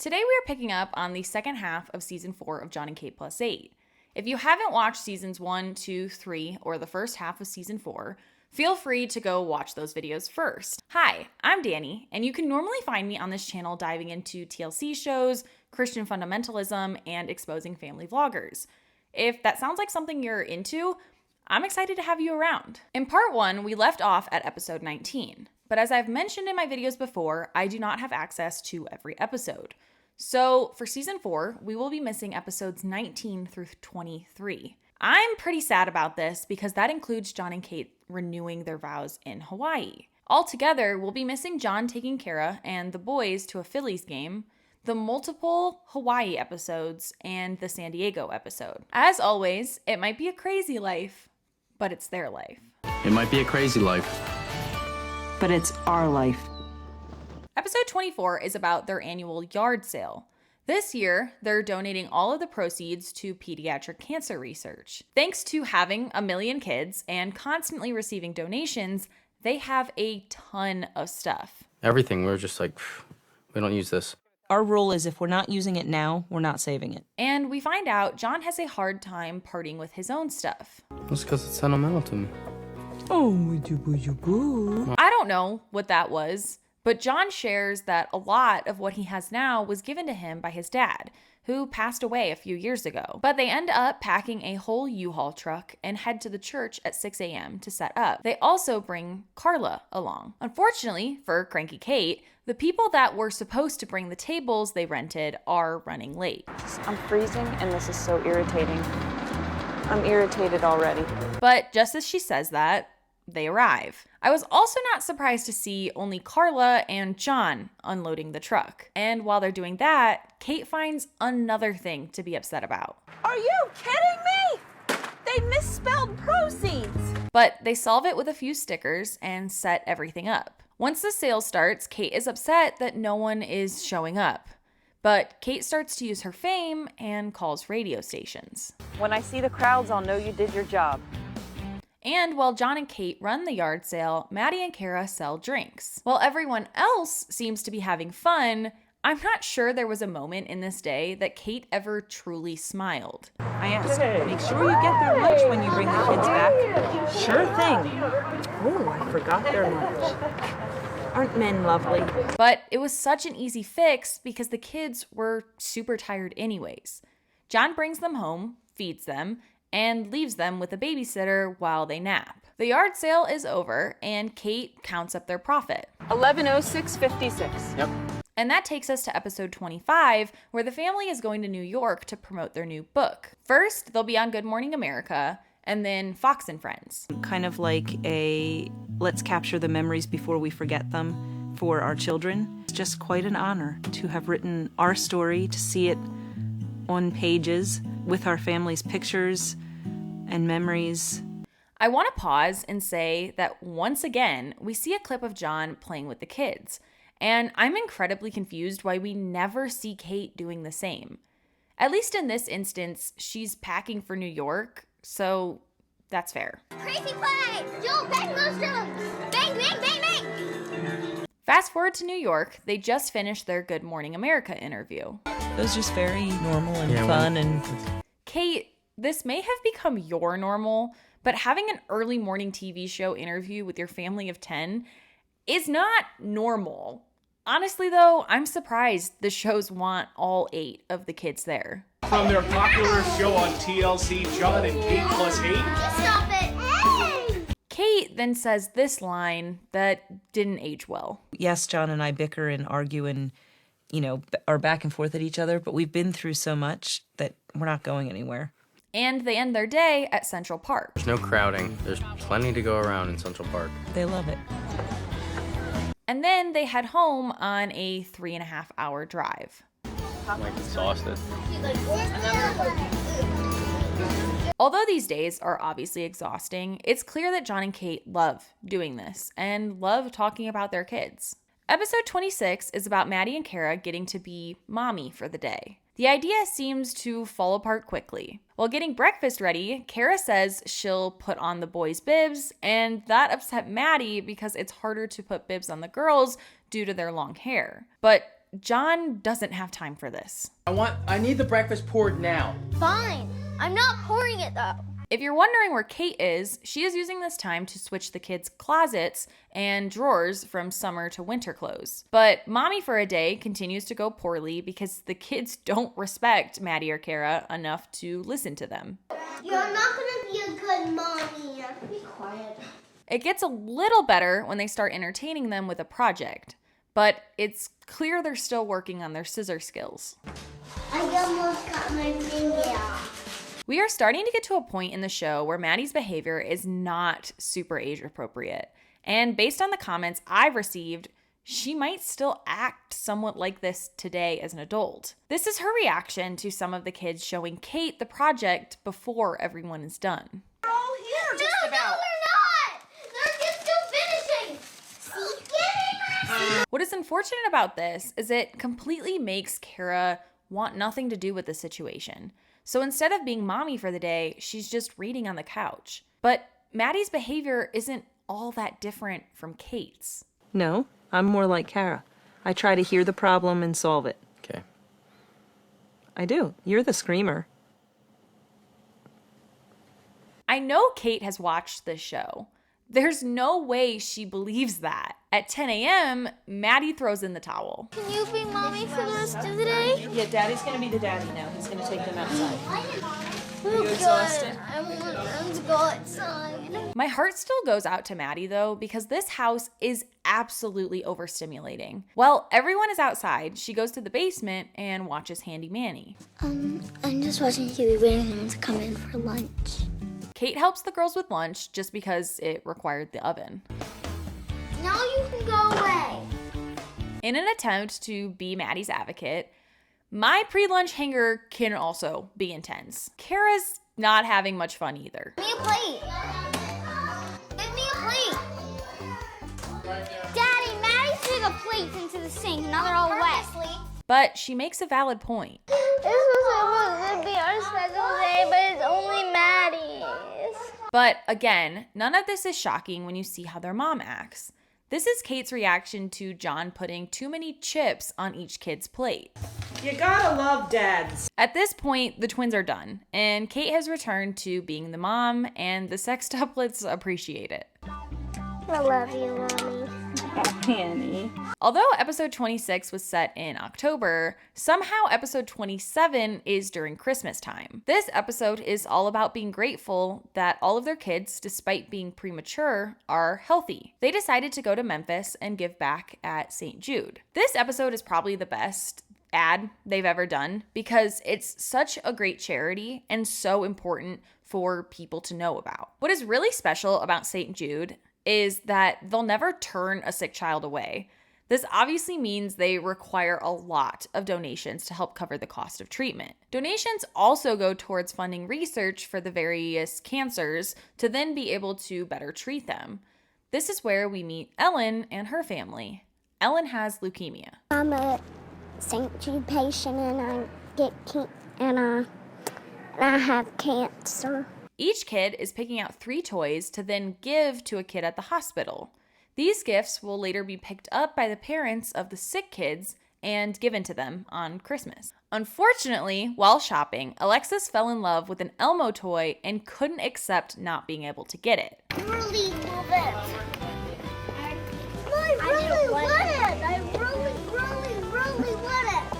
Today we are picking up on the second half of Season 4 of Jon and Kate Plus 8. If you haven't watched Seasons 1, 2, 3, or the first half of Season 4, feel free to go watch those videos first. Hi, I'm Danny, and you can normally find me on this channel diving into TLC shows, Christian fundamentalism, and exposing family vloggers. If that sounds like something you're into, I'm excited to have you around. In part 1, we left off at episode 19, but as I've mentioned in my videos before, I do not have access to every episode. So for Season 4, we will be missing episodes 19 through 23. I'm pretty sad about this because that includes Jon and Kate renewing their vows in Hawaii. Altogether, we'll be missing Jon taking Kara and the boys to a Phillies game, the multiple Hawaii episodes, and the San Diego episode. As always, it might be a crazy life, but it's their life. It might be a crazy life, but it's our life. Episode 24 is about their annual yard sale. This year, they're donating all of the proceeds to pediatric cancer research. Thanks to having a million kids and constantly receiving donations, they have a ton of stuff. everything. We're just like, we don't use this. Our rule is if we're not using it now, we're not saving it. And we find out Jon has a hard time parting with his own stuff. That's because it's sentimental to me. Oh, I don't know what that was, but Jon shares that a lot of what he has now was given to him by his dad, who passed away a few years ago. But they end up packing a whole U-Haul truck and head to the church at 6 a.m. to set up. They also bring Carla along. Unfortunately for Cranky Kate, the people that were supposed to bring the tables they rented are running late. I'm freezing and this is so irritating. I'm irritated already. But just as she says that, they arrive. I was also not surprised to see only Carla and Jon unloading the truck. And while they're doing that, Kate finds another thing to be upset about. Are you kidding me? They misspelled proceeds. But they solve it with a few stickers and set everything up. Once the sale starts, Kate is upset that no one is showing up. But Kate starts to use her fame and calls radio stations. When I see the crowds, I'll know you did your job. And while Jon and Kate run the yard sale, Maddie and Kara sell drinks. While everyone else seems to be having fun, I'm not sure there was a moment in this day that Kate ever truly smiled. I asked, make sure you get their lunch when you bring the kids back. Sure thing. Oh, I forgot their lunch. Aren't men lovely? But it was such an easy fix because the kids were super tired anyways. Jon brings them home, feeds them, and leaves them with a babysitter while they nap. The yard sale is over, and Kate counts up their profit. $1106.56. Yep. And that takes us to episode 25, where the family is going to New York to promote their new book. First, they'll be on Good Morning America, and then Fox and Friends. Kind of like a let's capture the memories before we forget them for our children. It's just quite an honor to have written our story, to see it on pages with our family's pictures and memories. I want to pause and say that once again, we see a clip of Jon playing with the kids, and I'm incredibly confused why we never see Kate doing the same. At least in this instance, she's packing for New York, so that's fair. Crazy play! Joel, bang those drums! Bang, bang, bang, bang! Fast forward to New York, they just finished their Good Morning America interview. It was just very normal and Yeah, fun and Kate, this may have become your normal, but having an early morning TV show interview with your family of 10 is not normal. Honestly, though, I'm surprised the shows want all 8 of the kids there. From their popular show on TLC, Jon and Kate Plus 8. Stop it! Hey! Kate then says this line that didn't age well. yes, Jon and I bicker and argue and, are back and forth at each other, but we've been through so much that we're not going anywhere. And they end their day at Central Park. There's no crowding. There's plenty to go around in Central Park. They love it. And then they head home on a 3.5-hour drive. I'm like exhausted. Although these days are obviously exhausting, it's clear that Jon and Kate love doing this and love talking about their kids. Episode 26 is about Maddie and Kara getting to be mommy for the day. The idea seems to fall apart quickly. While getting breakfast ready, Kara says she'll put on the boys' bibs, and that upset Maddie because it's harder to put bibs on the girls due to their long hair. But Jon doesn't have time for this. I need the breakfast poured now. Fine. I'm not pouring it though. If you're wondering where Kate is, she is using this time to switch the kids' closets and drawers from summer to winter clothes. But Mommy for a Day continues to go poorly because the kids don't respect Maddie or Kara enough to listen to them. You're not gonna be a good mommy. Be quiet. It gets a little better when they start entertaining them with a project, but it's clear they're still working on their scissor skills. I almost got my finger. We are starting to get to a point in the show where Maddie's behavior is not super age appropriate. And based on the comments I've received, she might still act somewhat like this today as an adult. This is her reaction to some of the kids showing Kate the project before everyone is done. We're all here, just about. No, they're not. They're just still finishing. See, get it? What is unfortunate about this is it completely makes Kara want nothing to do with the situation. So instead of being mommy for the day, she's just reading on the couch. But Maddie's behavior isn't all that different from Kate's. No, I'm more like Kara. I try to hear the problem and solve it. Okay. I do. You're the screamer. I know Kate has watched this show. There's no way she believes that. At 10 a.m., Maddie throws in the towel. Can you be mommy for the rest of the day? Yeah, Daddy's gonna be the daddy now. He's gonna take them outside. Are you exhausted? I want them to go outside. My heart still goes out to Maddie, though, because this house is absolutely overstimulating. While everyone is outside, she goes to the basement and watches Handy Manny. I'm just watching TV waiting for them to come in for lunch. Kate helps the girls with lunch just because it required the oven. Now you can go away. In an attempt to be Maddie's advocate, my pre-lunch hangover can also be intense. Kara's not having much fun either. Give me a plate. Give me a plate. Daddy, Maddie threw the plates into the sink. Now they're all wet. But she makes a valid point. This was supposed to be our special day, but it's only Maddie's. But again, none of this is shocking when you see how their mom acts. This is Kate's reaction to Jon putting too many chips on each kid's plate. You gotta love dads. At this point, the twins are done, and Kate has returned to being the mom, and the sextuplets appreciate it. I love you, Mommy. Annie. Although episode 26 was set in October, somehow episode 27 is during Christmas time. This episode is all about being grateful that all of their kids, despite being premature, are healthy. They decided to go to Memphis and give back at St. Jude. This episode is probably the best ad they've ever done because it's such a great charity and so important for people to know about. What is really special about St. Jude is that they'll never turn a sick child away. This obviously means they require a lot of donations to help cover the cost of treatment. Donations also go towards funding research for the various cancers to then be able to better treat them. This is where we meet Ellen and her family. Ellen has leukemia. I'm a St. Jude patient and I have cancer. Each kid is picking out 3 toys to then give to a kid at the hospital. These gifts will later be picked up by the parents of the sick kids and given to them on Christmas. Unfortunately, while shopping, Alexis fell in love with an Elmo toy and couldn't accept not being able to get it. Really love it. I really want it. I really want it.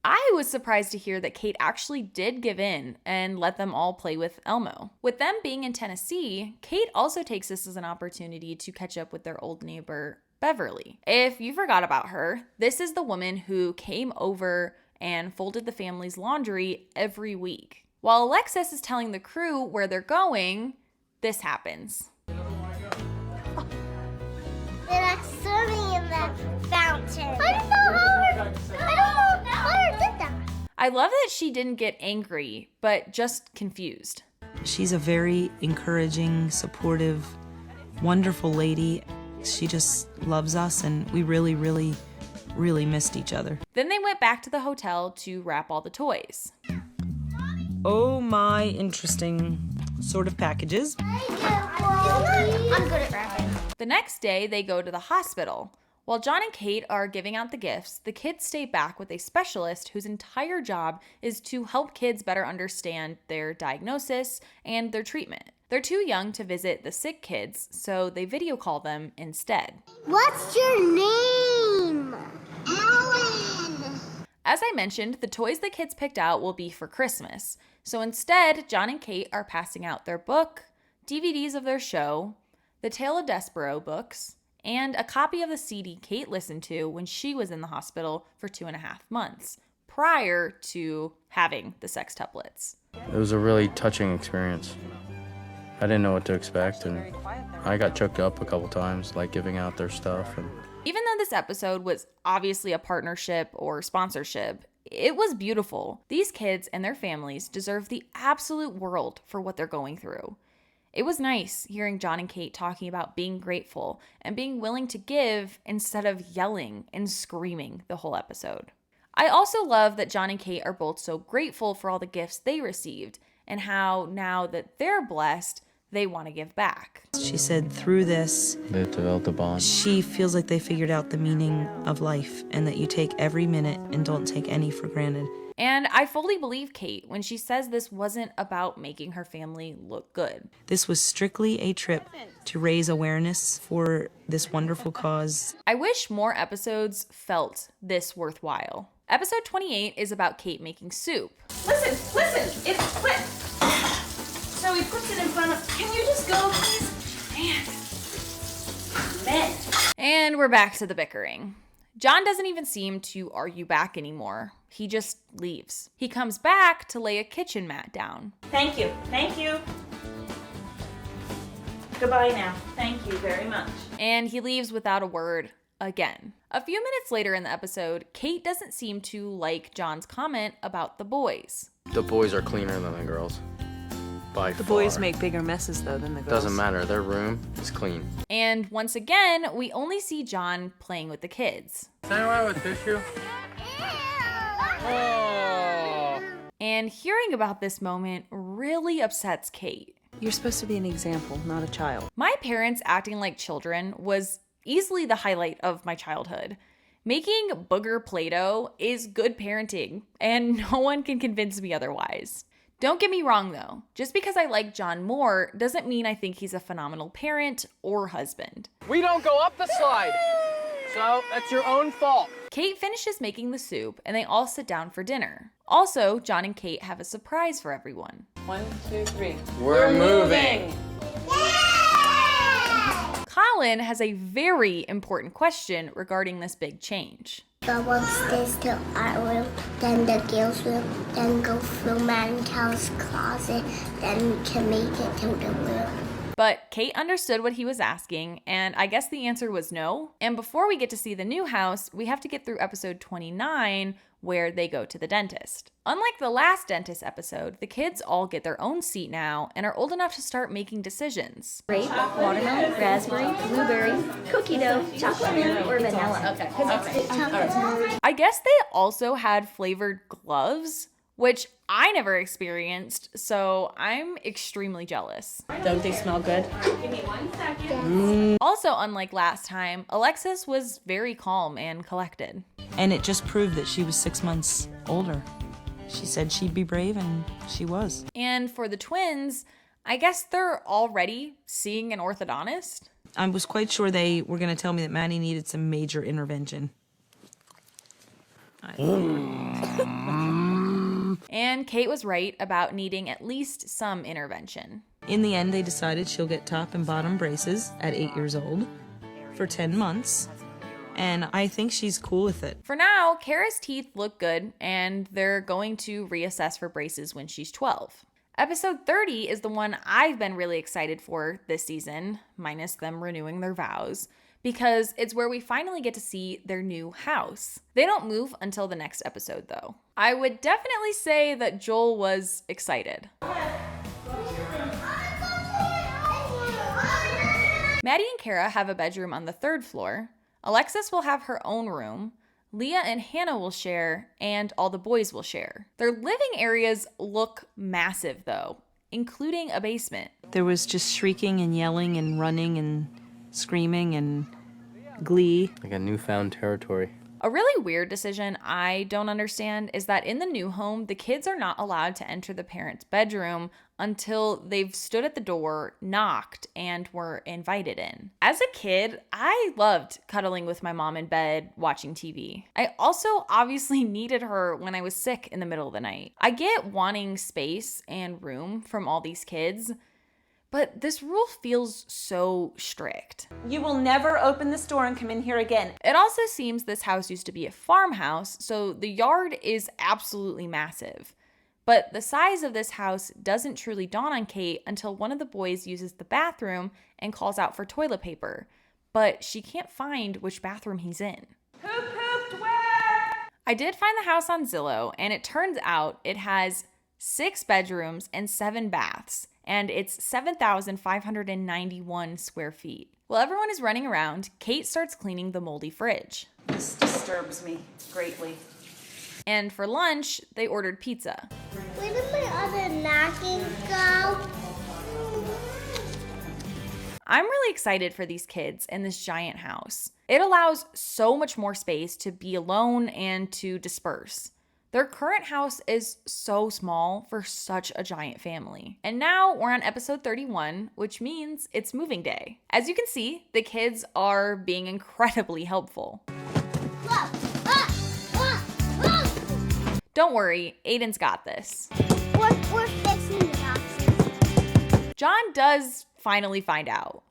I was surprised to hear that Kate actually did give in and let them all play with Elmo. With them being in Tennessee, Kate also takes this as an opportunity to catch up with their old neighbor, Beverly. If you forgot about her, this is the woman who came over and folded the family's laundry every week. While Alexis is telling the crew where they're going, this happens. They're swimming in the fountain. I don't know how her did that. I love that she didn't get angry, but just confused. She's a very encouraging, supportive, wonderful lady. She just loves us, and we really, really, really missed each other. Then they went back to the hotel to wrap all the toys. Oh my interesting sort of packages. I'm good at wrapping. The next day, they go to the hospital. While Jon and Kate are giving out the gifts, the kids stay back with a specialist whose entire job is to help kids better understand their diagnosis and their treatment. They're too young to visit the sick kids, so they video call them instead. What's your name? Alan. As I mentioned, the toys the kids picked out will be for Christmas. So instead, Jon and Kate are passing out their book, DVDs of their show, the Tale of Despero books, and a copy of the CD Kate listened to when she was in the hospital for 2.5 months, prior to having the sextuplets. It was a really touching experience. I didn't know what to expect, and I got choked up a couple times, like giving out their stuff. And even though this episode was obviously a partnership or sponsorship, it was beautiful. These kids and their families deserve the absolute world for what they're going through. It was nice hearing Jon and Kate talking about being grateful and being willing to give instead of yelling and screaming the whole episode. I also love that Jon and Kate are both so grateful for all the gifts they received and how now that they're blessed, they want to give back. She said through this, they developed a bond. she feels like they figured out the meaning of life and that you take every minute and don't take any for granted. And I fully believe Kate when she says this wasn't about making her family look good. This was strictly a trip to raise awareness for this wonderful cause. I wish more episodes felt this worthwhile. Episode 28 is about Kate making soup. Listen, it's split. So he puts it in front of, can you just go, please? Man. And we're back to the bickering. Jon doesn't even seem to argue back anymore. He just leaves. He comes back to lay a kitchen mat down. Thank you. Goodbye now. Thank you very much. And he leaves without a word again. A few minutes later in the episode, Kate doesn't seem to like Jon's comment about the boys. The boys are cleaner than the girls. By The far. boys make bigger messes, though, than the girls. Doesn't matter. Their room is clean. And once again, we only see Jon playing with the kids. Is that right with tissue? Oh. And hearing about this moment really upsets Kate. You're supposed to be an example, not a child. My parents acting like children was easily the highlight of my childhood. Making booger Play-Doh is good parenting, and no one can convince me otherwise. Don't get me wrong though, just because I like Jon more doesn't mean I think he's a phenomenal parent or husband. We don't go up the slide, so that's your own fault. Kate finishes making the soup and they all sit down for dinner. Also, Jon and Kate have a surprise for everyone. 1, 2, 3. We're moving. Colin has a very important question regarding this big change. Go upstairs to our room, then the girls' room, then go through Mantel's closet, then we can make it to the room. But Kate understood what he was asking, and I guess the answer was no. And before we get to see the new house, we have to get through episode 29, where they go to the dentist. Unlike the last dentist episode, the kids all get their own seat now and are old enough to start making decisions. Grape, watermelon, raspberry, blueberry, cookie dough, chocolate mint, or vanilla. Okay. I guess they also had flavored gloves, which I never experienced, so I'm extremely jealous. Don't they smell good? Also, unlike last time, Alexis was very calm and collected. And it just proved that she was 6 months older. She said she'd be brave, and she was. And for the twins, I guess they're already seeing an orthodontist. I was quite sure they were going to tell me that Maddie needed some major intervention. And Kate was right about needing at least some intervention. In the end, they decided she'll get top and bottom braces at 8 years old for 10 months. And I think she's cool with it. For now, Kara's teeth look good, and they're going to reassess for braces when she's 12. Episode 30 is the one I've been really excited for this season, minus them renewing their vows, because it's where we finally get to see their new house. They don't move until the next episode, though. I would definitely say that Joel was excited. Maddie and Kara have a bedroom on the 3rd floor. Alexis will have her own room. Leah and Hannah will share, and all the boys will share. Their living areas look massive, though, including a basement. There was just shrieking and yelling and running and screaming, and glee. Like a newfound territory. A really weird decision I don't understand is that in the new home, the kids are not allowed to enter the parents' bedroom until they've stood at the door, knocked, and were invited in. As a kid, I loved cuddling with my mom in bed, watching TV. I also obviously needed her when I was sick in the middle of the night. I get wanting space and room from all these kids, but this rule feels so strict. You will never open this door and come in here again. It also seems this house used to be a farmhouse, so the yard is absolutely massive. But the size of this house doesn't truly dawn on Kate until one of the boys uses the bathroom and calls out for toilet paper. But she can't find which bathroom he's in. Who pooped where? I did find the house on Zillow, and it turns out it has 6 bedrooms and 7 baths, and it's 7,591 square feet. While everyone is running around, Kate starts cleaning the moldy fridge. This disturbs me greatly. And for lunch, they ordered pizza. Where did my other napkins go? I'm really excited for these kids in this giant house. It allows so much more space to be alone and to disperse. Their current house is so small for such a giant family. And now we're on episode 31, which means it's moving day. As you can see, the kids are being incredibly helpful. Don't worry, Aiden's got this. We're fixing the boxes. Jon does finally find out.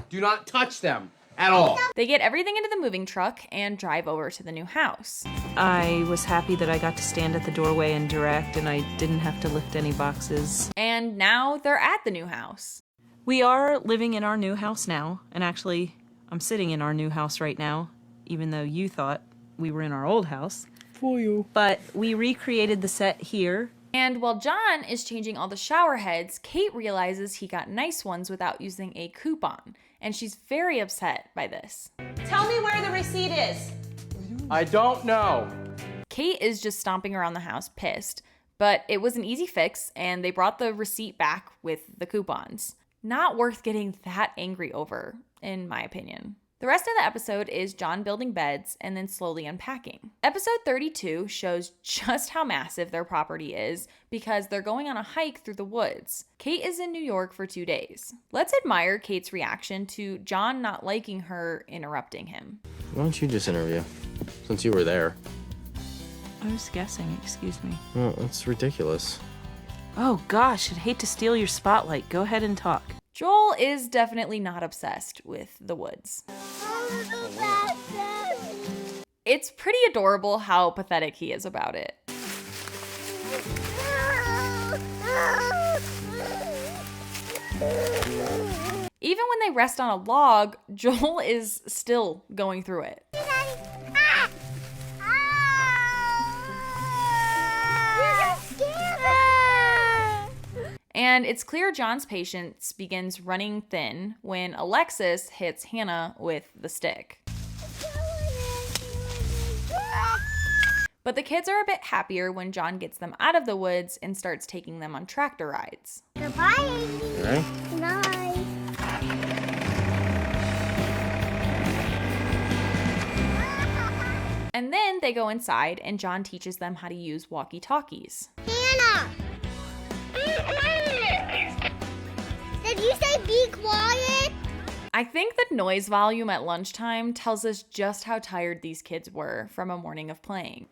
Do not touch them at all. They get everything into the moving truck and drive over to the new house. I was happy that I got to stand at the doorway and direct, and I didn't have to lift any boxes. And now they're at the new house. We are living in our new house now, and actually, I'm sitting in our new house right now, even though you thought we were in our old house. For you. But we recreated the set here. And while Jon is changing all the shower heads, Kate realizes he got nice ones without using a coupon, and she's very upset by this. Tell me where the receipt is. I don't know. Kate is just stomping around the house pissed, but it was an easy fix, and they brought the receipt back with the coupons. Not worth getting that angry over, in my opinion. The rest of the episode is Jon building beds and then slowly unpacking. Episode 32 shows just how massive their property is because they're going on a hike through the woods. Kate is in New York for 2 days. Let's admire Kate's reaction to Jon not liking her interrupting him. Why don't you just interview? Since you were there. I was guessing, excuse me. Well, that's ridiculous. Oh gosh, I'd hate to steal your spotlight. Go ahead and talk. Joel is definitely not obsessed with the woods. It's pretty adorable how pathetic he is about it. Even when they rest on a log, Joel is still going through it. And it's clear Jon's patience begins running thin when Alexis hits Hannah with the stick. But the kids are a bit happier when Jon gets them out of the woods and starts taking them on tractor rides. Goodbye, Amy. All right? Good night. And then they go inside and Jon teaches them how to use walkie-talkies. Hannah! Did you say be quiet? I think the noise volume at lunchtime tells us just how tired these kids were from a morning of playing.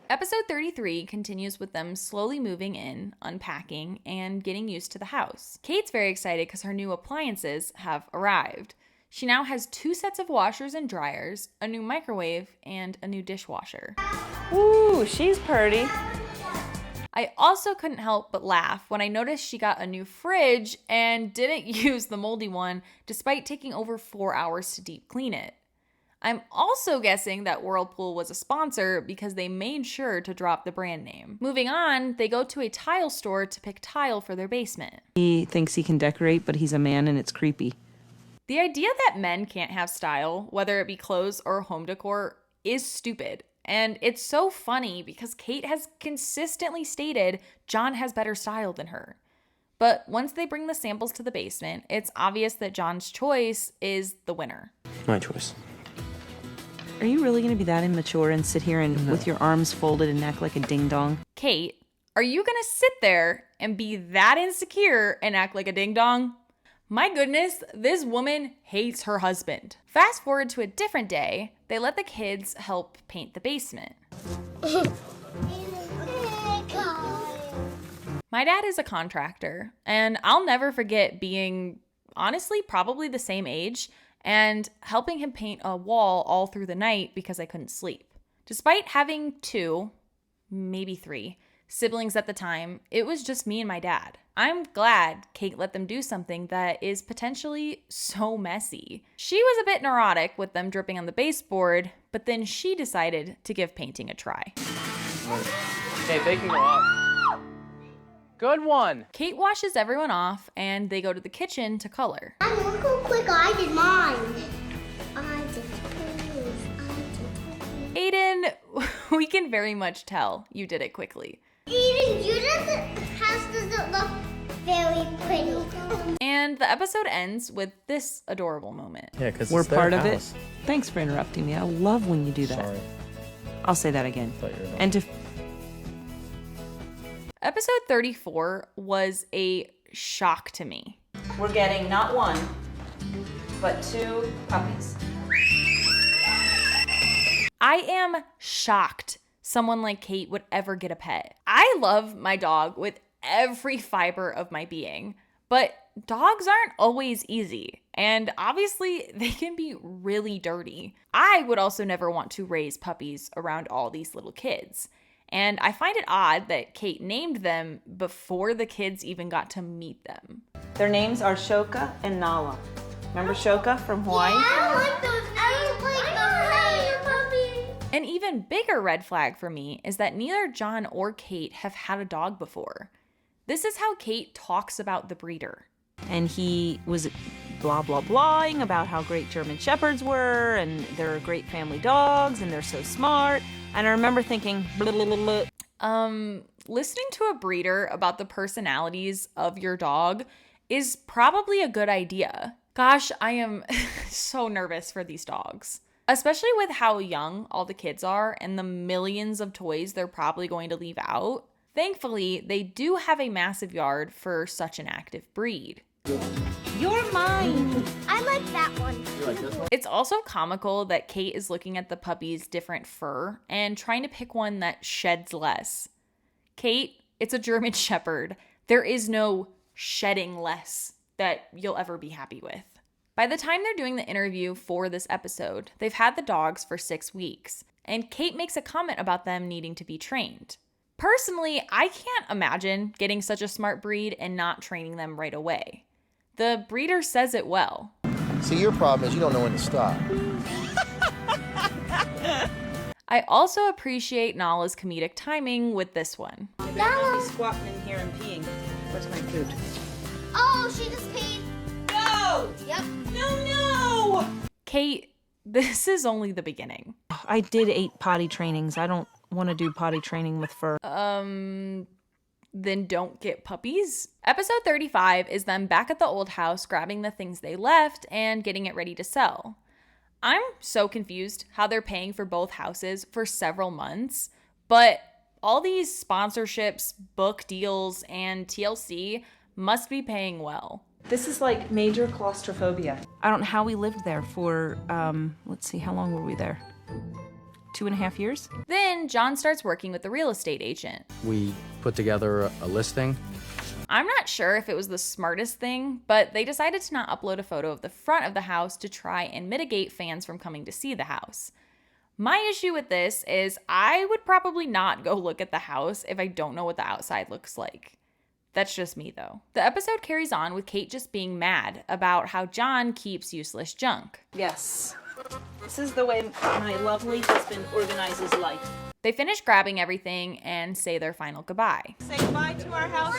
Episode 33 continues with them slowly moving in, unpacking, and getting used to the house. Kate's very excited because her new appliances have arrived. She now has 2 sets of washers and dryers, a new microwave, and a new dishwasher. Ooh, she's pretty. I also couldn't help but laugh when I noticed she got a new fridge and didn't use the moldy one despite taking over 4 hours to deep clean it. I'm also guessing that Whirlpool was a sponsor because they made sure to drop the brand name. Moving on, they go to a tile store to pick tile for their basement. He thinks he can decorate, but he's a man and it's creepy. The idea that men can't have style, whether it be clothes or home decor, is stupid. And it's so funny because Kate has consistently stated Jon has better style than her. But once they bring the samples to the basement, it's obvious that Jon's choice is the winner. My choice. Are you really going to be that immature and sit here and with your arms folded and act like a ding-dong? Kate, are you going to sit there and be that insecure and act like a ding-dong? My goodness, this woman hates her husband. Fast forward to a different day, they let the kids help paint the basement. My dad is a contractor, and I'll never forget being, honestly, probably the same age, and helping him paint a wall all through the night because I couldn't sleep. Despite having 2, maybe 3, siblings at the time, it was just me and my dad. I'm glad Kate let them do something that is potentially so messy. She was a bit neurotic with them dripping on the baseboard, but then she decided to give painting a try. Okay, they can go up. Good one. Kate washes everyone off, and they go to the kitchen to color. Look how quick I did mine. Aiden, we can very much tell you did it quickly. Aiden, Judith's house doesn't look very pretty. And the episode ends with this adorable moment. Yeah, because We're part of it. Thanks for interrupting me. I love when you do that. Sorry. I'll say that again. Thought you were done. And to Episode 34 was a shock to me. we're getting not 1, but 2 puppies. I am shocked someone like Kate would ever get a pet. I love my dog with every fiber of my being, but dogs aren't always easy, and obviously they can be really dirty. I would also never want to raise puppies around all these little kids. And I find it odd that Kate named them before the kids even got to meet them. Their names are Shoka and Nala. Remember Shoka from Hawaii? I like those. I like the puppies. An even bigger red flag for me is that neither Jon or Kate have had a dog before. This is how Kate talks about the breeder. And he was blah, blah, blahing about how great German Shepherds were, and they're great family dogs, and they're so smart. And I remember thinking, blah, blah, blah, blah. Listening to a breeder about the personalities of your dog is probably a good idea. Gosh, I am so nervous for these dogs, especially with how young all the kids are and the millions of toys they're probably going to leave out. Thankfully, they do have a massive yard for such an active breed. You're mine. I like that one. It's also comical that Kate is looking at the puppy's different fur and trying to pick one that sheds less. Kate, it's a German Shepherd. There is no shedding less that you'll ever be happy with. By the time they're doing the interview for this episode, they've had the dogs for 6 weeks, and Kate makes a comment about them needing to be trained. Personally, I can't imagine getting such a smart breed and not training them right away. The breeder says it well. See, your problem is you don't know when to stop. I also appreciate Nala's comedic timing with this one. Nala. He's squatting in here and peeing. Where's my food? Oh, she just peed. No! Yep. No! Kate, this is only the beginning. I did 8 potty trainings. I don't want to do potty training with fur. Then don't get puppies. Episode 35 is them back at the old house grabbing the things they left and getting it ready to sell. I'm so confused how they're paying for both houses for several months, but all these sponsorships, book deals, and TLC must be paying well. This is like major claustrophobia. I don't know how we lived there for, let's see, how long were we there? 2.5 years? Then Jon starts working with the real estate agent. We put together a listing. I'm not sure if it was the smartest thing, but they decided to not upload a photo of the front of the house to try and mitigate fans from coming to see the house. My issue with this is I would probably not go look at the house if I don't know what the outside looks like. That's just me, though. The episode carries on with Kate just being mad about how Jon keeps useless junk. Yes. This is the way my lovely husband organizes life. They finish grabbing everything and say their final goodbye. Say goodbye to our house.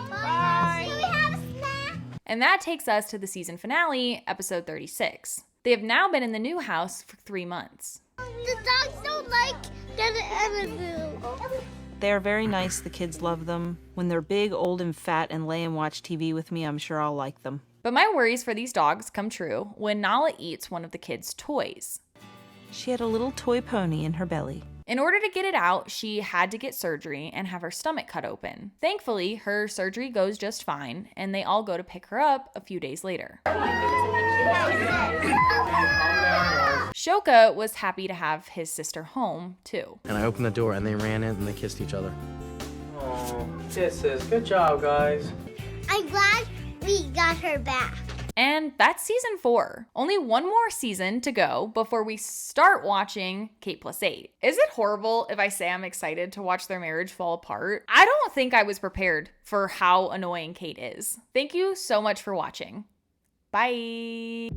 Bye. Do we have a snack? And that takes us to the season finale, episode 36. They have now been in the new house for 3 months. The dogs don't like the animal. They're very nice. The kids love them. When they're big, old, and fat and lay and watch TV with me, I'm sure I'll like them. But my worries for these dogs come true when Nala eats one of the kids' toys. She had a little toy pony in her belly. In order to get it out, she had to get surgery and have her stomach cut open. Thankfully, her surgery goes just fine, and they all go to pick her up a few days later. Shoka was happy to have his sister home, too. And I opened the door and they ran in and they kissed each other. Oh, kisses. Good job, guys. I'm glad we got her back. And that's season 4. Only one more season to go before we start watching Kate Plus 8. Is it horrible if I say I'm excited to watch their marriage fall apart? I don't think I was prepared for how annoying Kate is. Thank you so much for watching. Bye.